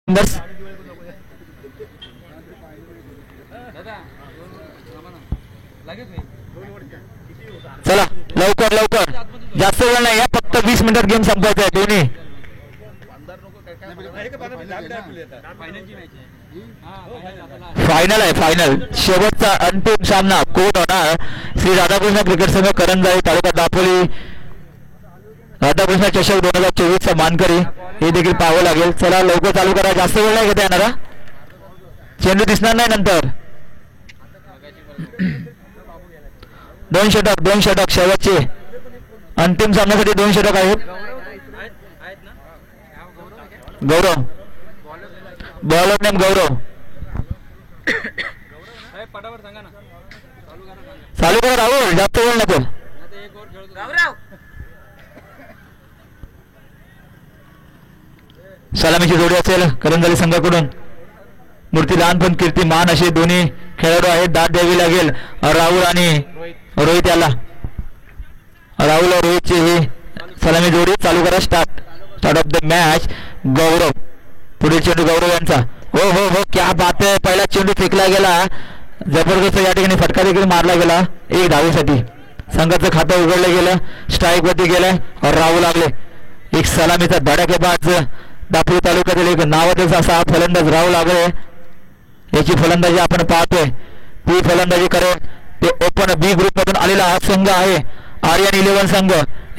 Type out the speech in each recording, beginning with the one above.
बस चला लवकर लवकर जास्त वेळ नाही फक्त 20 मिनिटात गेम संपवायचा आहे दोन्ही फायनल आहे फायनल शेवटचा अंतिम सामना कोण होणार श्री राधाकृष्ण क्रिकेट संघ करंजाई तालुका दापोली राधाकृष्ण चषक 2024 चा मानकरी हे देखील पाहावं लागेल चला लवकर चालू करा जास्त वेळ नाही घेता येणार चेंडू दिसणार नाही नंतर 2 षटक शेवटचे अंतिम सामन्यासाठी 2 षटक आहेत गौरव बॉलर नेम गौरव चालू करा राहुल जास्त वेळ नको सलामीची जोडी असेल करंजाली संघाकडून मूर्ती लहानपण कीर्ती मान असे दोन्ही खेळाडू आहेत दाद द्यावी लागेल राहुल आणि रोहित याला राहुल और रोहितची ही सलामी जोडी चालू करा स्टार्ट ऑफ द मॅच गौरव पुढील चेंडू गौरव यांचा हो हो हो क्या बात आहे पहिला चेंडू फेकला गेला जबरदस्त या ठिकाणी फटका देखील मारला गेला एक धावेसाठी संघाचं खातं उघडलं गेलं स्ट्राईक वरती गेलाय राहू लागले एक सलामीचा धडाकेबाज दापोली तालुक्यातील एक नावाचा असा फलंदाज राहू लागले याची फलंदाजी आपण पाहतोय ती फलंदाजी करेल ते ओपन बी ग्रुप मधून आलेला हा संघ आहे आर्यन 11 संघ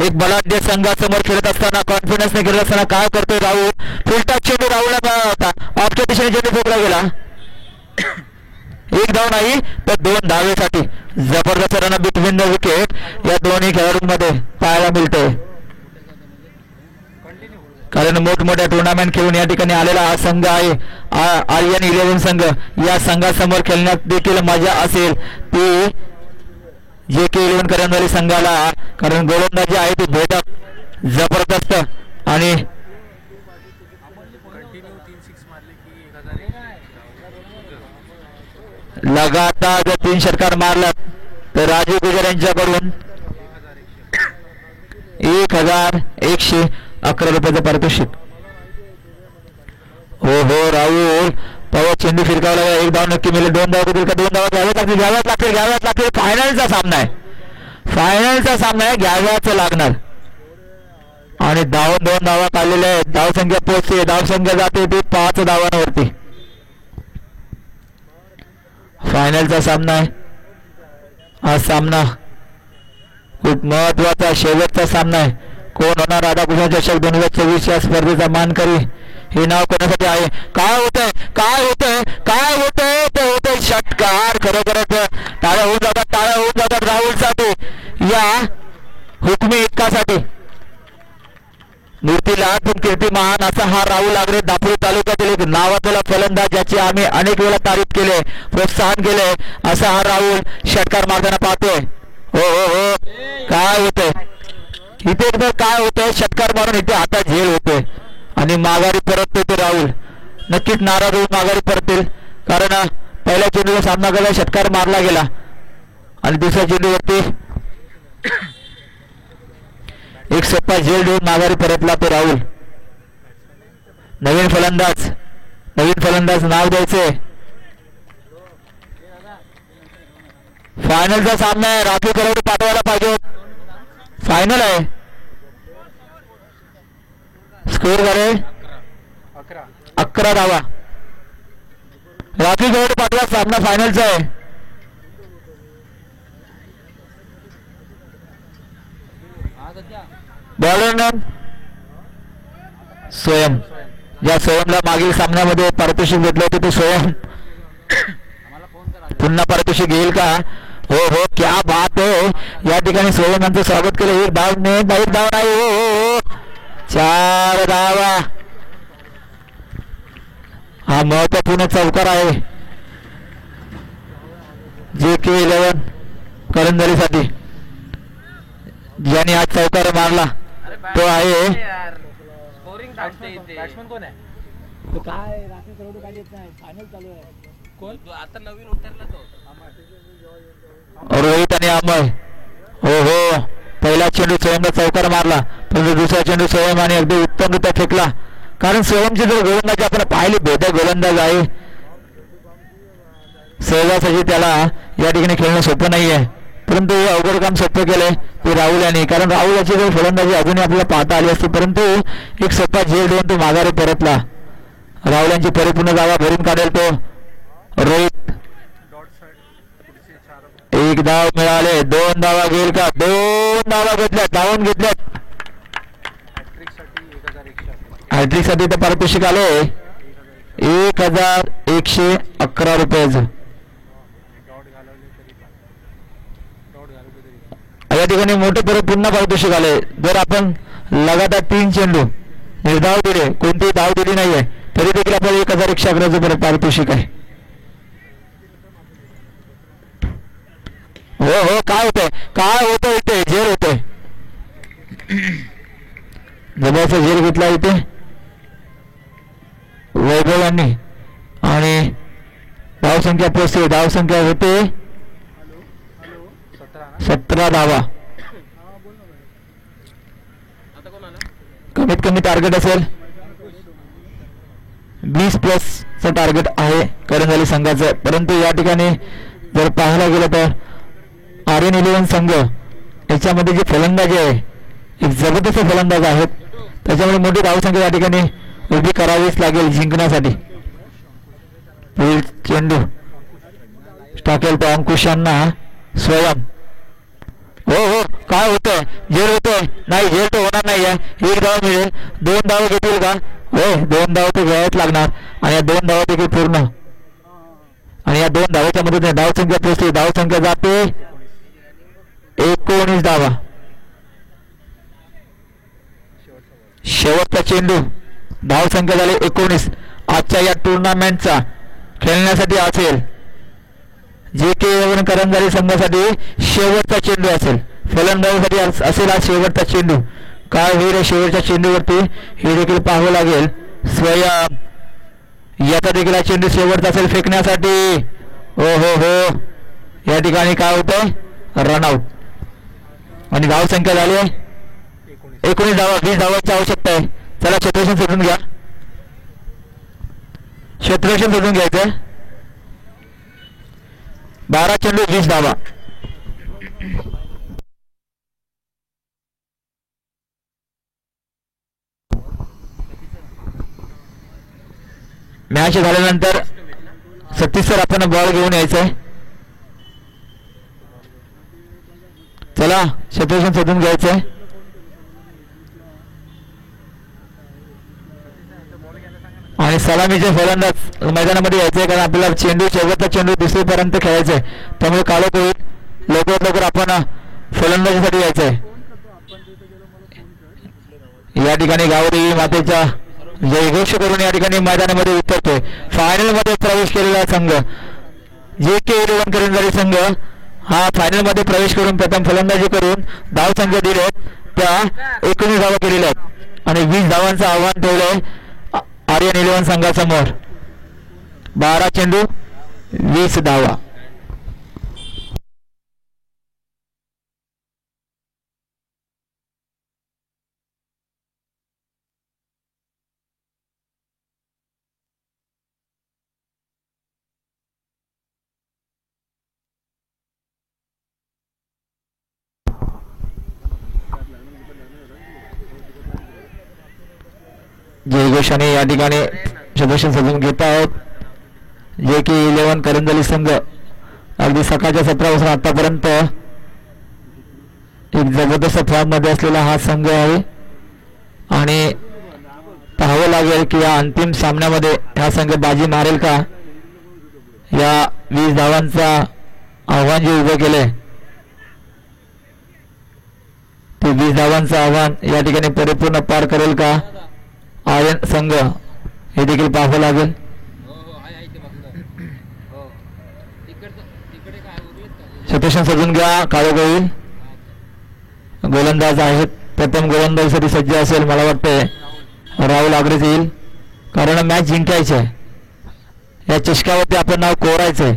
एक बलाढ्य संघासमोर खेळत असताना कॉन्फिडन्सने खेळत असताना काय करतोय राहुल फुलटा चेंडू राहुलला मिळाला होता ऑफच्या दिशेने चेंडू फेकला गेला एक धाव नाही तर 2 धावेसाठी जबरदस्त रन बिटवीन द विकेट या दोन्ही खेळाडूंमध्ये पाहायला मिळते कारण मोठमोठ्या टुर्नामेंट खेळून या ठिकाणी आलेला हा संघ आहे आर्यन 11 संघ या संघासमोर खेळण्यात देखील मजा असेल ती जे के 11 करंजाली संघाला कारण गोलंदाजी आहे ती भेटक जबरदस्त आणि लगातार जर 3 षटकार मारला तर राजीव गुजर यांच्याकडून 1111 रुपयाचं पारितोषिक हो हो राहुल तेव्हा चेंडू फिरकावला एक धाव नक्की मिळेल 2 धाव होतील का 2 धावा घ्याव्याच लागतील फायनलचा सामना आहे घ्याव्याच लागणार आणि 2 धावा काढलेल्या आहेत धावसंख्या पोहोचते धावसंख्या जाते ती 5 धावांवरती फायनलचा सामना आहे हा सामना खूप महत्वाचा शेवटचा सामना आहे कोण होणार राधाकृष्ण चषक 2024 या स्पर्धेचा मानकरी हे नाव कोणासाठी आहे काय होतंय ते होतंय षटकार खरोखरच टाळ्या होऊन जातात राहुलसाठी या हुकमी इतकासाठी मूर्तीला कीर्तिमान असा हा राहुल आगरे दापोली तालुक्यातील एक नावाजलेला फलंदाज ज्याची आम्ही अनेक वेळा तारीफ केले प्रोत्साहन केले असा हा राहुल षटकार मारताना पाहतोय हो हो हो काय होतंय इथे एकदा काय होतंय षटकार मारून इथे आता झेल होतोय आणि माघारी परततोय ते राहुल नक्कीच नाराज होऊन माघारी परतील कारण पहिल्या चेंडूचा सामना केला षटकार मारला गेला आणि दुसऱ्या चेंडूवरती एक सोपा झेल देऊन माघारी परतला तो राहुल नवीन फलंदाज नाव द्यायचे फायनलचा सामना आहे राखीव खेळाडू पाठवायला पाहिजे फायनल आहे स्कोर झाले 11 धावा राखीव खेळाडू पाठवा सामना फायनलचा आहे बॉलर नाम स्वयं ज्या स्वयंला मागील सामन्यामध्ये पारितोषिक भेटलं होतं ते स्वयं पुन्हा पारितोषिक घेईल का हो हो क्या बात आहे या ठिकाणी स्वयं यांचं स्वागत केलं एक धाव नाही हो 4 धावा हा महत्वपूर्ण चौकार आहे जे के 11 करंजालीसाठी ज्याने आज चौकार मारला तो आहे बॅट्समन कोण आहे तो काय राखीव खेळाडू काय देत नाही फायनल चालू आहे कोण आता नवीन उतरला तो रोहित आणि अमय हो हो पहिला चेंडू स्वयंला चौकार मारला परंतु दुसरा चेंडू स्वयं आणि अगदी उत्तमरित्या फेकला कारण सोहमची जर गोलंदाजी आपण पाहिली भेदक गोलंदाज आहे, सहजासहजी त्याला या ठिकाणी खेळणं सोपं नाही आहे, परंतु हे अवघड काम सोपं केलंय ते राहुल यांनी. कारण राहुल याची जर फलंदाजी अजूनही आपल्याला पाहता आली असती, परंतु एक सोपा झेल देऊन तो माघारी परतला. राहुल यांची परिपूर्ण जागा भरून काढेल तो रोहित. एक धाव मिळाले, 2 धावा घेईल का? 2 धावा घेतल्या, धावून घेतल्यात. हॅट्रिक साठी तर पारितोषिक आले 1111 रुपयाचं. या ठिकाणी मोठे पुन्हा पारितोषिक आले. जर आपण लगातार 3 चेंडू निर्धाव दिले, कोणतीही धाव दिली नाहीये, तरी देखील आपल्याला 1111 पारितोषिक आहे. हो हो, काय होतंय, काय होतं इथे? झेल होतोय, जबरदस्त झेल घेतला इथे वैभव यांनी. आणि धावसंख्या पोहोचते, धावसंख्या होते 17 धावा. कमीत कमी टार्गेट असेल 20+ टार्गेट आहे करंजाली संघाचं. परंतु या ठिकाणी जर पाहायला गेलं तर आर्यन 11 संघ याच्यामध्ये जे फलंदाजी आहे एक जबरदस्त फलंदाज आहेत, त्याच्यामुळे मोठी धावसंख्या या ठिकाणी उभी करावीच लागेल जिंकण्यासाठी. पुढील चेंडू टाकेल तो अंकुश यांना. स्वयं हो हो, काय होतंय? झेल होतोय? नाही, झेल तर होणार नाही आहे. 1 धाव मिळेल. 2 धाव घेतील का? हो, 2 धाव तर घ्यायच लागणार. आणि या 2 धावा देखील पूर्ण. आणि या 2 धावाच्या मदतीने धावसंख्या पोहोचली. धावसंख्या जाते 19 धावा. शेवटचा चेंडू, धावसंख्या झाली 19. आजच्या या टुर्नामेंटचा खेळण्यासाठी असेल जे के करंजाली संघासाठी शेवटचा चेंडू असेल, फलंदाजीसाठी असेल आज शेवटचा चेंडू. काय होईल शेवटच्या चेंडूवरती हे देखील पाहावं लागेल. स्वयं याचा देखील हा चेंडू शेवटचा असेल फेकण्यासाठी. हो हो हो, या ठिकाणी काय होतंय? रनआउट. आणि धावसंख्या झाली 19 धावा. 20 धावांची आवश्यकता आहे. चला क्षेत्ररक्षण शोधून घ्या, क्षेत्ररक्षण शोधून घ्यायचं. 12 चेंडू 20 धावा. मॅच झाल्यानंतर 36 सर आपण बॉल घेऊन यायचंय. चला क्षेत्ररक्षण शोधून घ्यायचंय. आणि सलामीचे फलंदाज मैदानामध्ये यायचंय, कारण आपल्याला चेंडू शेवटचा चेंडू दुसरीपर्यंत खेळायचंय. त्यामुळे काळोख होईल, लवकरात लवकर आपण फलंदाजीसाठी यायचंय. या ठिकाणी गावदेवी मातेच्या जयघोष करून या ठिकाणी मैदानामध्ये उतरतोय. फायनल मध्ये प्रवेश केलेला संघ जे के 11 करंजाली संघ हा फायनल मध्ये प्रवेश करून प्रथम फलंदाजी करून धावसंख्या दिले त्या 19 धावा केलेल्या आहेत. आणि 20 धावांचं आव्हान ठेवलंय आर्यन 11 संघासमोर. 12 चेंडू 20 धावा. जयघोषाने या ठिकाणी प्रदर्शन सजवून घेत आहेत. जे की 11 करंजाली संघ अगदी सकाळच्या 17 पासून आतापर्यंत एक जबरदस्त फॉर्म मध्ये असलेला हा संघ आहे. आणि पाहावं लागेल की या अंतिम सामन्यामध्ये हा संघ बाजी मारेल का. या 20 धावांचा आव्हान जे उभं केलंय ते 20 धावांचं आव्हान या ठिकाणी परिपूर्ण पार करेल का आर्यन संघ, हे देखील पाहावं लागेल. क्षेत्ररक्षण सजून घ्या. काळो होईल, गोलंदाज आहेत. प्रथम गोलंदाजीसाठी सज्ज असेल मला वाटतंय राहुल आग्रेच येईल, कारण मॅच जिंकायची आहे. या चषकावरती आपण नाव कोरायचंय,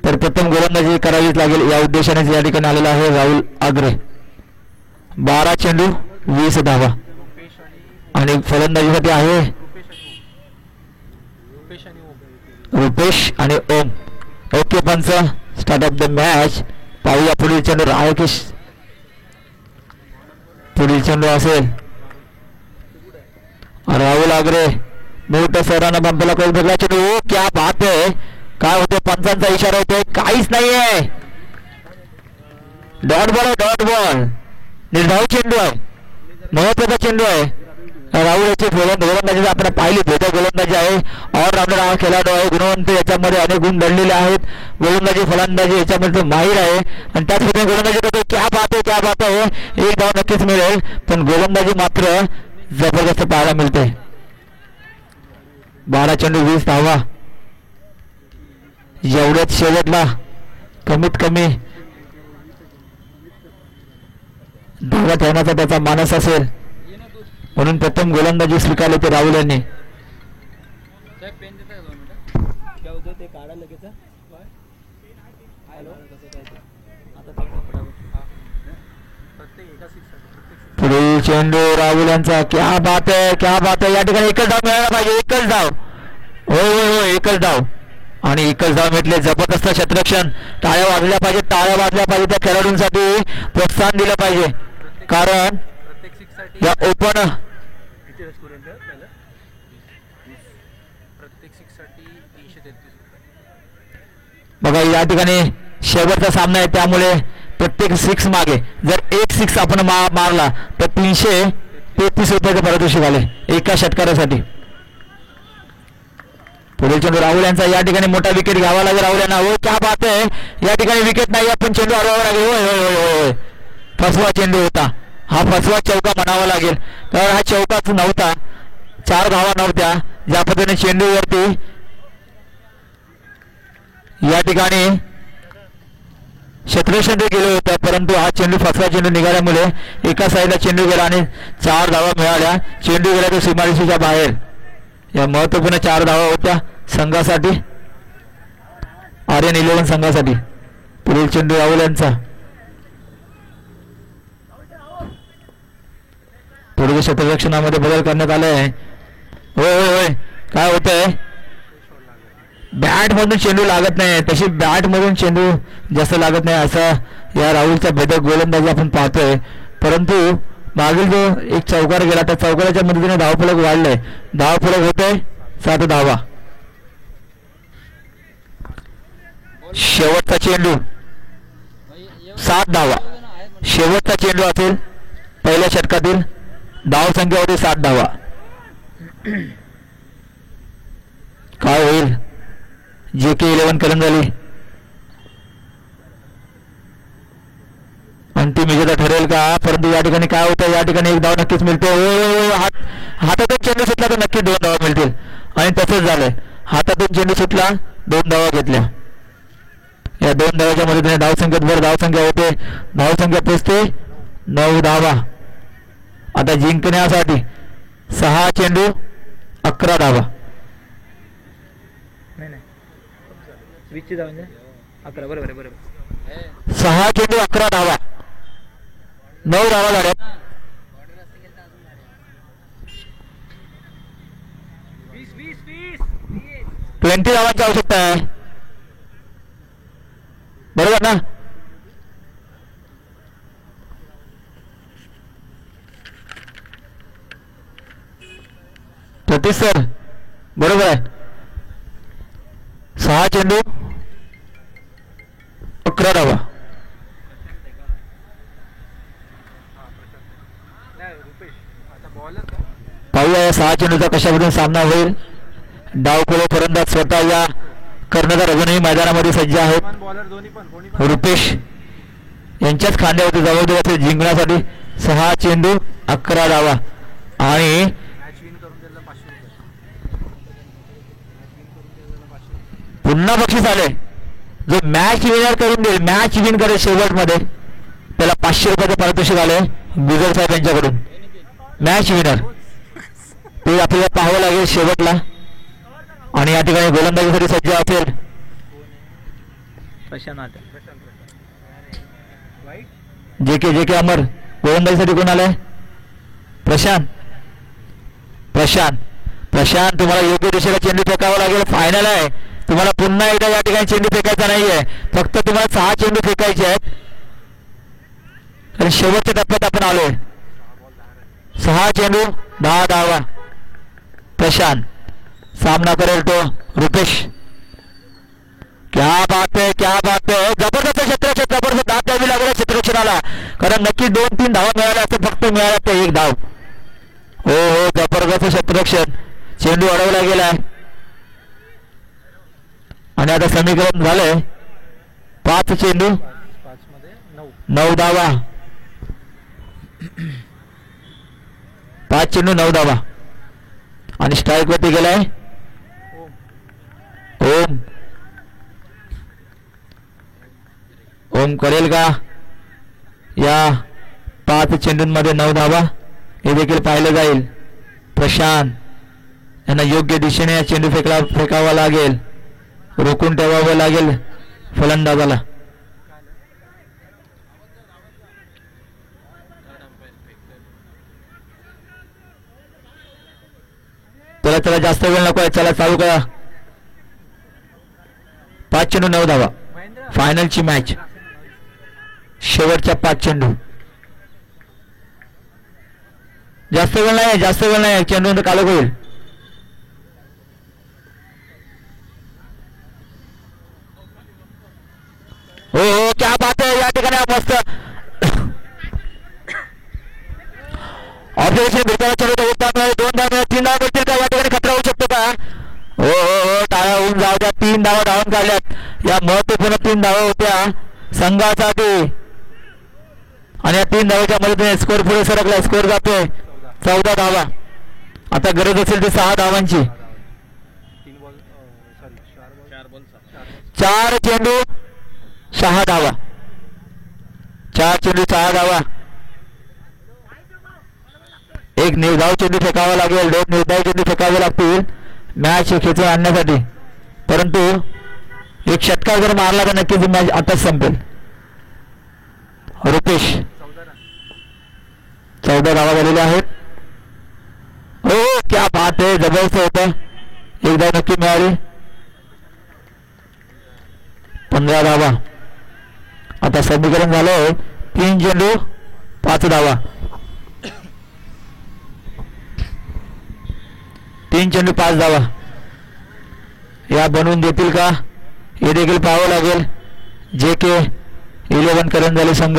तर प्रथम गोलंदाजी करावीच लागेल. या उद्देशाने या ठिकाणी आलेला आहे राहुल आग्रे. 12 चेंडू 20 धावा. आणि फलंदाजीसाठी आहे रुपेश आणि ओम. ओके पंच, स्टार्ट ऑफ द मॅच. पाहूया पुढील चेंडू रायकेश. पुढील चेंडू असेल राहुल आगरे. मोठ्या सरांना बंपला करून बघला चेंडू. क्या बात आहे. काय होते पंचांचा इशारा होतोय. काहीच नाहीये. डॉट बॉल आहे. Dot ball. निर्धाव चेंडू आहे. महत्वाचा चेंडू आहे. राहुल याची गोलंदाजी आपण पाहिली. बेहतर गोलंदाजी आहे. ऑलराऊंडर हा खेळाडू आहे. गुणवंत. याच्यामध्ये अनेक गुण दडलेले आहेत. गोलंदाजी फलंदाजी याच्यामध्ये माहीर आहे आणि त्याच पद्धतीने गोलंदाजी करतो. क्या बात आहे. क्या बात आहे. एक धाव नक्कीच मिळेल पण गोलंदाजी मात्र जबरदस्त पाहायला मिळते. 12 चेंडू 20 धावा. एवढ्याच शेवटला कमीत कमी धावा ठेवण्याचा त्याचा मानस असेल म्हणून प्रथम गोलंदाजी स्वीकारली ते राहुल यांनी. पुढील चेंडू राहुल यांचा. क्या बात आहे. क्या बात आहे. या ठिकाणी एकच धाव मिळायला पाहिजे. एकच धाव. होय होय होय एकच धाव आणि एकच धाव म्हटले. जबरदस्त क्षेत्ररक्षण. टाळ्या वाजल्या पाहिजे. टाळ्या वाजल्या पाहिजे. त्या खेळाडूंसाठी प्रोत्साहन दिलं पाहिजे कारण या ओपन बघा या ठिकाणी शेवटचा सामना आहे त्यामुळे प्रत्येक 6 मागे जर एक 6 आपण मारला तर 333 रुपयाचे पारितोषिक आले एका षटकारासाठी. पुढील चेंडू राहुल यांचा. या ठिकाणी मोठा विकेट घ्यावा लागेल राहुल यांना. हो क्या बात आहे. या ठिकाणी विकेट नाही पण चेंडू हरवावा लागेल. होय होय होय होय फसवा चेंडू होता. हा फसवा चौका म्हणावा लागेल तर हा चौकाच नव्हता. 4 धावा नव्हत्या. ज्या पद्धतीने चेंडूवरती या ठिकाणी क्षेत्ररक्षण गेलं होतं परंतु हा चेंडू फसवा चेंडू निघाल्यामुळे एका साईडला चेंडू गेला आणि 4 धावा मिळाल्या. चेंडू गेला तो सीमारेषेच्या बाहेर. या महत्वपूर्ण 4 धावा होत्या संघासाठी. आर्यन 11 संघासाठी. पुढील चेंडू राहुल यांचा. पुढील क्षेत्ररक्षणामध्ये बदल करण्यात आले आहे. होय होय होय काय होतंय. बॅट मधून चेंडू लागत नाही. तशी बॅट मधून चेंडू जास्त लागत नाही असं या राहुलचा भेदक गोलंदाजी आपण पाहतोय परंतु मागील जो एक चौकार गेला त्या चौकाराच्या मदतीने धावफलक वाढले. धावफलक होते 7 धावा. शेवटचा चेंडू 7 धावा. शेवटचा चेंडू असेल पहिल्या षटकातील. धाव संख्या होती 7 धावा. काय होईल. JK 11 करंजाली अंतिम विजेता ठरेल का परंतु या ठिकाणी काय होतं. या ठिकाणी 1 धाव नक्कीच मिळते. हातातून चेंडू सुटला तर नक्की 2 धावा मिळतील आणि तसंच झालंय. हातातून चेंडू सुटला 2 धावा घेतल्या. या 2 धावाच्या मदतीने धावसंख्येत भर धावसंख्या होते. धावसंख्या पोचते 9 धावा. आता जिंकण्यासाठी 6 चेंडू 11 धावा. 6 चेंडू 11 धावा. 9 धावा झाल्यात. 20 धावांची आवश्यकता आहे बरोबर ना. सर बरोबर आहे. 6 चेंडू 11 धावा. पाहूया या 6 चेंडूचा कशामधून सामना होईल. डावखोळे फलंदाज स्वतः या कर्णधार अजूनही मैदानामध्ये सज्ज आहेत. रुपेश यांच्याच खांद्यावरती जबाबदारी असेल जिंकण्यासाठी. 6 चेंडू 11 धावा आणि पुन्हा बक्षीस आले. जो मॅच विनर करून देईल मॅच विन करेल शेवटमध्ये त्याला 500 रुपयाचे पारितोषिक आले गुजर साहेब यांच्याकडून. मॅच विनर ते आपल्याला पाहावं लागेल शेवटला. आणि या ठिकाणी गोलंदाजीसाठी सज्ज असेल JK अमर. गोलंदाजीसाठी कोण आलाय. प्रशांत प्रशांत तुम्हाला योग्य दिशेला चेंडू फेकावा लागेल. फायनल आहे. तुम्हाला पुन्हा एकदा या ठिकाणी चेंडू फेकायचा नाहीये. फक्त तुम्हाला 6 चेंडू फेकायचे आहेत आणि शेवटच्या टप्प्यात आपण आलोय. 6 चेंडू 10 धावा. प्रशांत सामना करेल तो रुपेश. क्या बात है जबरदस्त क्षेत्ररक्षण, जबरदस्त दाब द्यावी लागेल क्षेत्ररक्षणाला, कारण नक्की 2-3 धावा मिळाल्या असं फक्त मिळाल्या ते 1 धाव. हो जबरदस्त क्षेत्ररक्षण. चेंडू अडवला गेलाय आणि आता समीकरण झालंय 5 चेंडू 9 धावा. 5 चेंडू 9 धावा आणि स्ट्राईक वरती गेलाय ओम करेल का या 5 चेंडूंमध्ये 9 धावा हे देखील पाहिलं जाईल. प्रशांत यांना योग्य दिशेने या चेंडू फेकावा लागेल, रोखून ठेवावं लागेल फलंदाजाला. चला जास्त वेळ नको आहे. चला चालू करा. 5 चेंडू 9 धावा. फायनलची मॅच. शेवटच्या 5 चेंडू. जास्त वेळ नाही. चेंडू कालो होईल. हो क्या बात आहे. या ठिकाणी मस्त ऑब्झर्वेशन भेटायला चेंडू 1 धाव मिळेल, 2 धाव मिळेल, 3 धाव मिळतील का? या ठिकाणी खतरा होऊ शकतो का? हो टाळ्या होऊन जाऊ द्या. 3 धावा धावून काढल्यात. या महत्वपूर्ण 3 धावा होत्या संघासाठी आणि या 3 धावाच्या मदतीने स्कोर पुढे सरकला. स्कोर जातोय 14 धावा. आता गरज असेल ते 6 धावांची. 4 चेंडू 6 धावा. 4 चेंडू 6 धावा. एक निर्धाव चेंडू फेकावा लागेल, 2 निर्धाव चेंडू फेकावे लागतील मॅच खेचून आणण्यासाठी. परंतु एक षटकार जर मारला तर नक्कीच मॅच आताच संपेल. रुपेश 14 धावा झालेल्या आहेत. हो क्या बात आहे. जबरदस्त होतं. 1 धाव नक्की मिळाली. 15 धावा. आता समीकरण झालंय 3 चेंडू 5 धावा. 3 चेंडू 5 धावा या बनवून देतील का हे देखील पाहावं लागेल. JK 11 करंजाली संघ.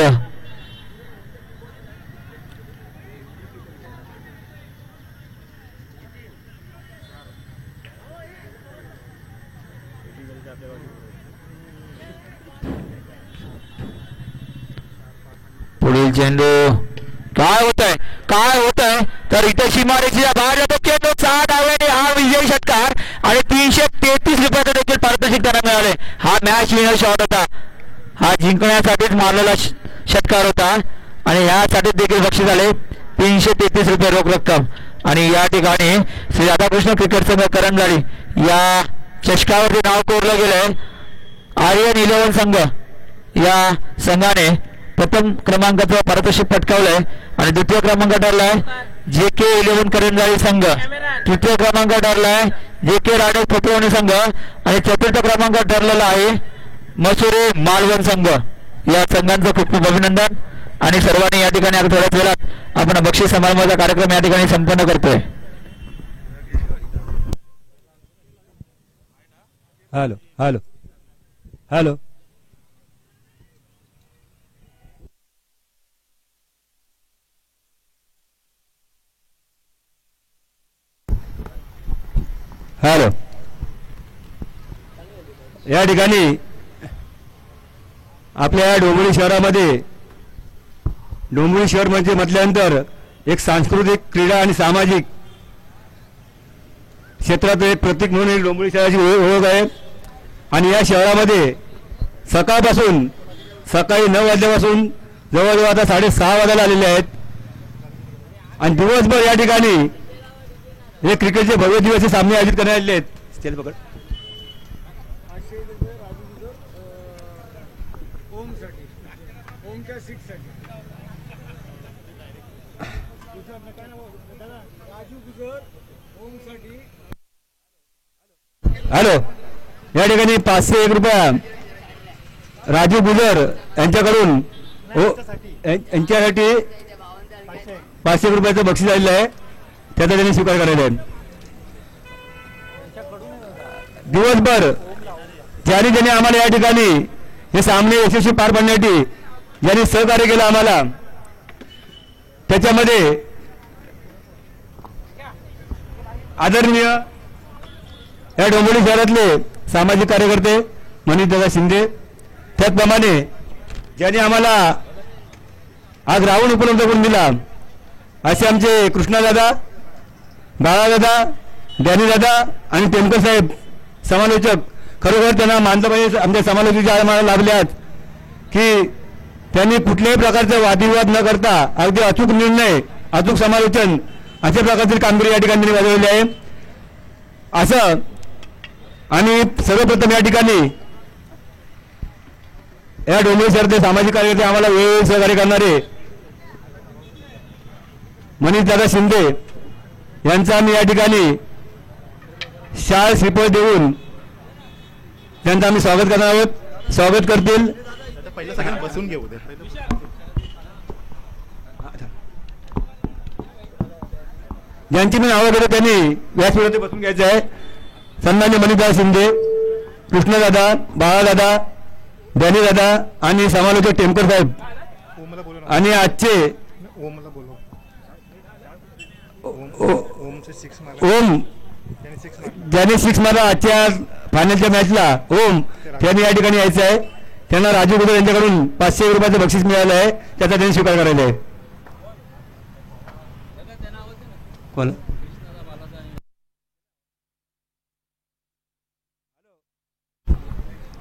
पुढील चेंडू काय होतंय तर इथे सीमारेषेच्या बाहेर जातो चेंडू. 6 धावांनी हा विजयी षटकार आणि 333 रुपयाचे देखील पारितोषिक त्यांना मिळाले. हा मॅच विनर शॉट होता. हा जिंकण्यासाठीच मारलेला षटकार होता आणि यासाठी देखील बक्षीस झाले 333 रुपये रोख रक्कम. आणि या ठिकाणी श्री राधाकृष्ण क्रिकेट संघ करंजाळी या चषकावरती नाव कोरलं गेलंय. आर्यन 11 संघ या संघाने प्रथम क्रमांकाचं पारितोषिक पटकावलंय आणि द्वितीय क्रमांक ठरलाय JK 11 करंजाळी संघ. तृतीय क्रमांक ठरलाय JK राडे फुटवणी संघ आणि चतुर्थ क्रमांक ठरलेला आहे मसुरे मालवण संघ. या संघांचं खूप खूप अभिनंदन. आणि सर्वांनी या ठिकाणी थोड्याच वेळात आपण बक्षीस समारंभाचा कार्यक्रम या ठिकाणी संपन्न करतोय. Hello hello hello hello. या ठिकाणी आपल्या डोंबिवली शहरामध्ये, डोंबिवली शहर म्हणजे म्हटल्यानंतर एक सांस्कृतिक, क्रीडा आणि सामाजिक क्षेत्रात एक प्रतीक म्हणून एक डोंबिवली शहराची ओळख आहे. आणि या शहरामध्ये सकाळपासून सकाळी 9 वाजल्यापासून जवळजवळ आता 6:30 वाजायला आलेले आहेत आणि दिवसभर या ठिकाणी हे क्रिकेटचे भव्य दिवसीय सामने आयोजित करण्यात आलेले आहेत. स्टेल पकड. हॅलो, या ठिकाणी 501 रुपया राजू गुजर यांच्याकडून यांच्यासाठी 500 रुपयाचं बक्षीस आलेलं आहे, त्याचा त्यांनी स्वीकार करायला आहे. दिवसभर ज्यांनी आम्हाला या ठिकाणी हे सामने यशस्वी पार पाडण्यासाठी ज्यांनी सहकार्य केलं आम्हाला, त्याच्यामध्ये आदरणीय या डोंबिवली शहरातले सामाजिक कार्यकर्ते मनीषदादा शिंदे, त्याचप्रमाणे ज्यांनी आम्हाला आज राऊंड उपलब्ध करून दिला असे आमचे कृष्णादादा, बाळादादा, डॅनीदादा आणि टेमकर साहेब समालोचक, खरोखर त्यांना मानलं पाहिजे. आमच्या समालोचक आम्हाला लाभले आहेत की त्यांनी कुठल्याही प्रकारचा वादविवाद न करता अगदी अचूक निर्णय, अचूक समालोचन अशा प्रकारची कामगिरी या ठिकाणी त्यांनी बजावली आहे. असं आणि सर्वप्रथम या ठिकाणी या डोंबिवली शहरातले सामाजिक कार्यकर्ते आम्हाला वेळोवेळी सहकार्य करणारे मनीषदादा शिंदे यांचं आम्ही या ठिकाणी शाल श्रीफळ देऊन त्यांचं आम्ही स्वागत करणार आहोत. स्वागत करतील पहिलं सगळ्यांना बसून घेऊ दे. ज्यांची मी नावं घेतो त्यांनी व्यासपीठावरती बसून घ्यायचं आहे. सन्मान्य मनीषदादा शिंदे, कृष्णदादा, बाळादादा, डॅनीदादा आणि समालोचक टेमकर साहेब ओमला बोलू ना. आणि आजचे ओमला बोलू. ओमचे 6 मार्क. ओम त्याने 6 मार्क. ज्यांनी 6 मारला आजच्या फायनलच्या मॅचला, ओम त्यांनी या ठिकाणी यायचं आहे. त्यांना राजू गुजर यांच्याकडून 500 रुपयाचं बक्षीस मिळालं आहे, त्याचा त्यांनी स्वीकार करायला आहे. कोण?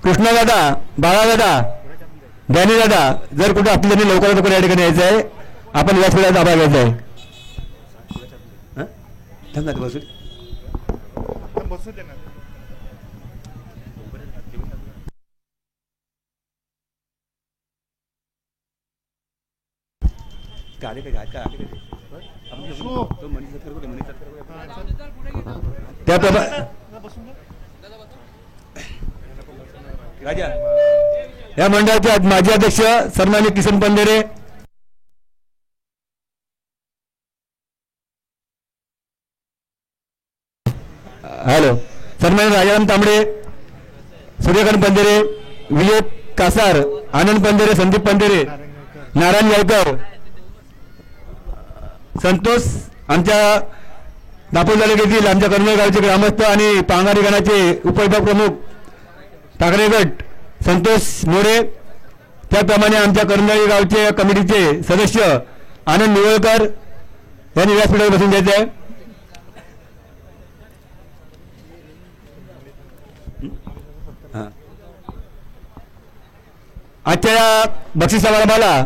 कृष्णादादा, बाळादादा, डॅनीदादा, जर कुठे आपल्याला लवकरात लवकर या ठिकाणी यायचं आहे, आपण व्यासपीठात आभार घ्यायचा आहे. बसून बसू दे ना. राजा या मंडळाचे माजी अध्यक्ष सन्माननीय किसन पंधेरे, हॅलो, सन्माननीय राजाराम तांबडे, सूर्यकांत पंधेरे, विजय कासार, आनंद पंधेरे, संदीप पंधेरे, नारायण गायकर, संतोष, आमच्या नागपूर तालुक्यातील आमच्या कर्मल गावचे ग्रामस्थ आणि पांगारी गणाचे उपविभाग प्रमुख ठाकरे गट संतोष मोरे, त्याप्रमाणे आमच्या कर्मळी गावचे कमिटीचे सदस्य आनंद निवळकर यांनी व्यासपीठावर बसून घ्यायचे आहे. आजच्या या बक्षीस समारंभाला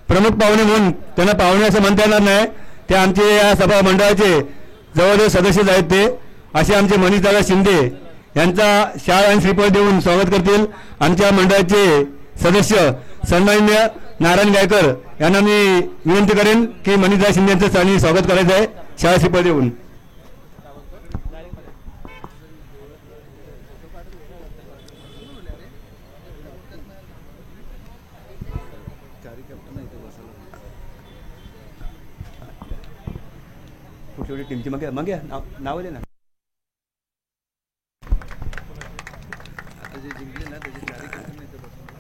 प्रमुख पाहुणे म्हणून त्यांना पाहुणे असं म्हणता येणार नाही, ते आमचे या सभा मंडळाचे जवळजवळ सदस्यच आहेत. ते असे आमचे मनीषदादा शिंदे यांचा शाल आणि श्रीफळ देऊन स्वागत करतील. आमच्या मंडळाचे सदस्य सन्माननीय नारायण गायकर यांना मी विनंती करेन की मनीषदादा शिंदे यांचं स्वागत करायचं आहे शाल श्रीफळ देऊन. कुठली टीमची मग नाव दे ना.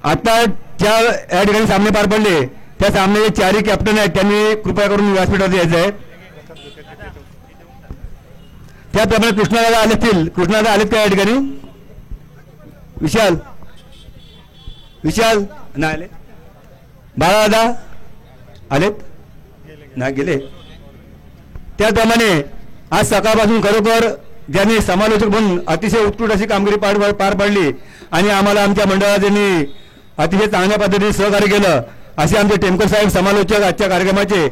आता ज्या या ठिकाणी सामने पार पडले त्या सामन्याचे 4ही कॅप्टन आहेत, त्यांनी कृपया करून व्यासपीठावर यायचं आहे. त्याप्रमाणे कृष्णादादा आले असतील. कृष्णादादा आलेत का या ठिकाणी? विशाल विशाल नाही आले. बाळादादा आलेत नाही गेले. त्याप्रमाणे आज सकाळपासून खरोखर ज्यांनी समालोचक म्हणून अतिशय उत्कृष्ट अशी कामगिरी पार पाडली आणि आम्हाला आमच्या मंडळात त्यांनी अतिशय चांगल्या पद्धतीने सहकार्य केलं असे आमचे टेमकर साहेब समालोचक आजच्या कार्यक्रमाचे,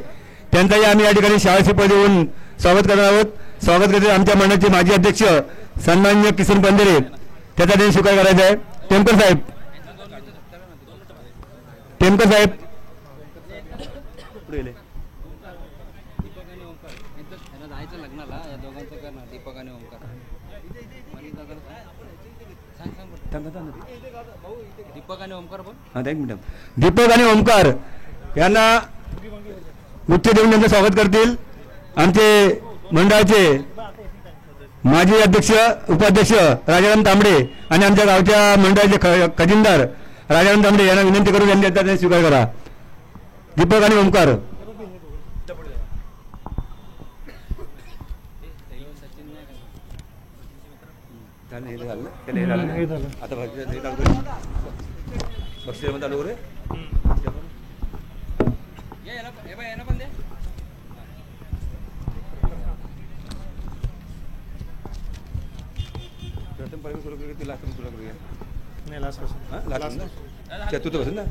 त्यांचाही आम्ही या ठिकाणी शाल श्रीफळ देऊन स्वागत करणार आहोत. स्वागत करते आमच्या मंडळाचे माजी अध्यक्ष सन्माननीय किसन पंधेरे, त्याचा त्यांनी स्वीकार करायचा आहे. टेमकर साहेब, टेमकर साहेब पुढे गेले. दीपक आणि ओमकार बोल. हां एक मिनिट. दीपक आणि ओमकार यांना नृत्य देऊन त्यांचं स्वागत करतील आमचे मंडळाचे माजी अध्यक्ष उपाध्यक्ष राजाराम तांबडे आणि आमच्या गावच्या मंडळाचे खजिनदार राजाराम तांबडे यांना विनंती करून यांनी आता स्वीकार करा. दीपक आणि ओमकार. नाही लास्ट पासून चतुर्थ पासून ना.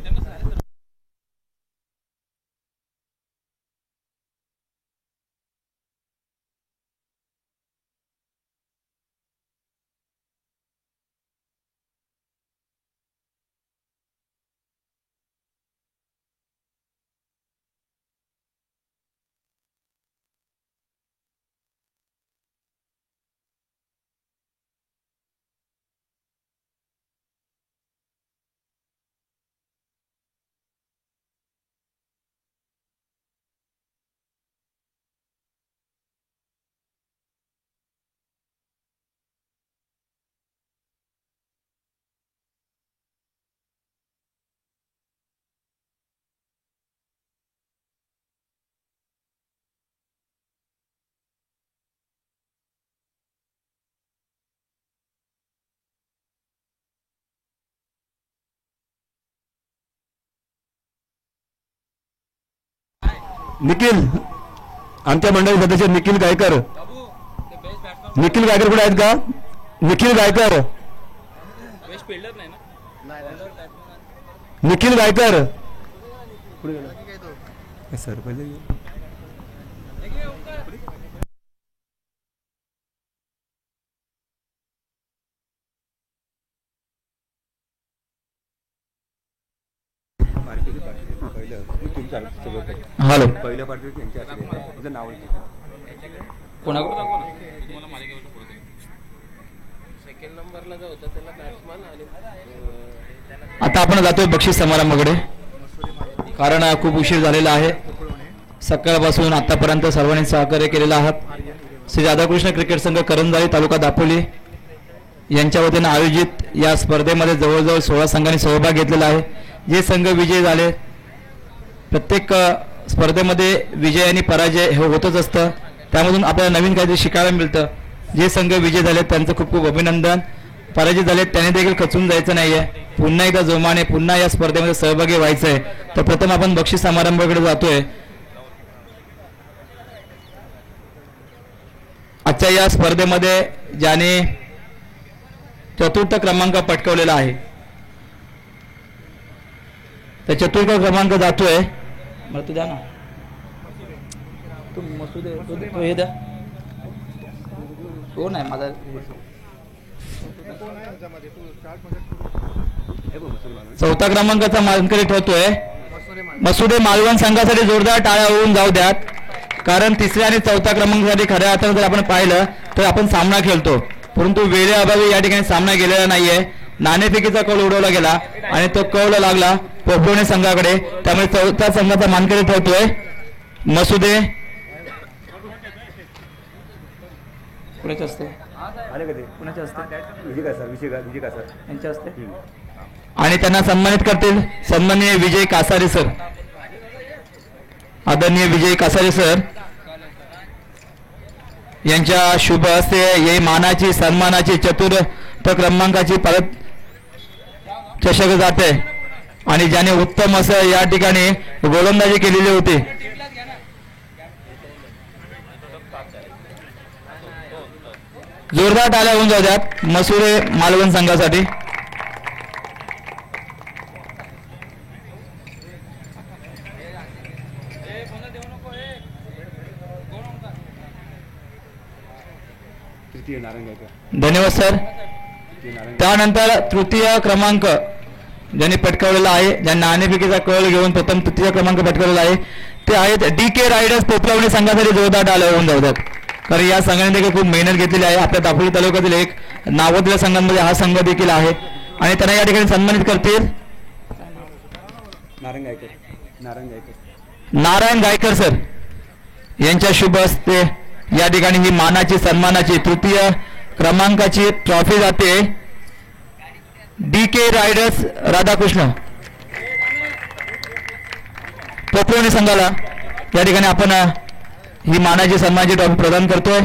निखिल आमच्या मंडळी सदस्य निखिल गायकर. निखिल गायकर कुठे आहेत का? निखिल गायकर. निखिल गायकर सर पहिले हॅलो. पहिल्या पार्टीत त्यांच्या नाव सेकंड नंबरला जो होता त्याला बॅट्समन आणि आता आपण जातोय बक्षीस समारंभाकडे, कारण खूप उशीर झालेला आहे. सकाळपासून आतापर्यंत सर्वांनी सहकार्य केलेलं आहात. श्री राधाकृष्ण क्रिकेट संघ करंजाळी तालुका दापोली यांच्या वतीने आयोजित या स्पर्धेमध्ये जवळजवळ 16 संघांनी सहभाग घेतलेला आहे. जे संघ विजयी झाले, प्रत्येक स्पर्धेमध्ये विजय आणि पराजय हे होतच असतं, त्यामधून आपल्याला नवीन काहीतरी शिकायला मिळतं. जे संघ विजय झाले त्यांचं खूप खूप अभिनंदन. पराजित झाले त्याने देखील खचून जायचं नाहीये, पुन्हा एकदा जोमाने पुन्हा या स्पर्धेमध्ये सहभागी व्हायचंय. तर प्रथम आपण बक्षीस समारंभाकडे जातोय. आजच्या या स्पर्धेमध्ये ज्याने चतुर्थ क्रमांक पटकावलेला आहे, तर चतुर्थ क्रमांक जातोय. मला तू द्या ना, तू मसूद तो हे द्या. हो नाही माझा चौथा क्रमांकाचा मानकरी ठरतोय. मसुदे मालवण संघासाठी जोरदार टाळ्या होऊन जाऊ द्यात, कारण तिसऱ्या आणि चौथा क्रमांकासाठी खऱ्या अर्थानं जर आपण पाहिलं तर आपण सामना खेळतो, परंतु वेळेअभावी या ठिकाणी सामना गेलेला नाहीये. नाणेफेकीचा कौल उडवला गेला आणि तो कौल लागला पोपवणे संघाकडे, त्यामुळे चौथा संघाचा मानकरी ठरतोय मसुदे. कुणाचे असते कुणाचे असते यांच्या असते आणि त्यांना सन्मानित करतील सन्माननीय विजय कासारे सर. आदरणीय विजय कासारे सर यांच्या शुभ हस्ते हे मानाची सन्मानाची चतुर्थ क्रमांकाची परत चषक जाते. आणि ज्याने उत्तम असं या ठिकाणी गोलंदाजी केलेली होती, जोरदार टाळ्या होऊन जाऊ द्यात मसुरे मालवण संघासाठी. धन्यवाद सर. त्यानंतर तृतीय क्रमांक ज्यांनी पटकावलेला आहे, ज्यांना नाणेफेकीचा कौल घेऊन प्रथम तृतीय क्रमांक पटकावलेला आहे, ते आहेत DK रायडर्स पोपलावणे संघासाठी जोरदार टाळ्या होऊन जाऊ द्यात, कारण या संघाने देखील खूप मेहनत घेतलेली आहे. आपल्या दापोली तालुक्यातील एक नावाजलेल्या संघांमध्ये हा संघ देखील आहे. आणि त्यांना या ठिकाणी सन्मानित करतील नारायण गायकर सर यांच्या शुभ हस्ते या ठिकाणी ही मानाची सन्मानाची तृतीय क्रमांकाची ट्रॉफी जाते DK रायडर्स राधाकृष्ण पोपोणी संघाला या ठिकाणी आपण ही मानाची सन्मानाची ट्रॉफी प्रदान करतोय.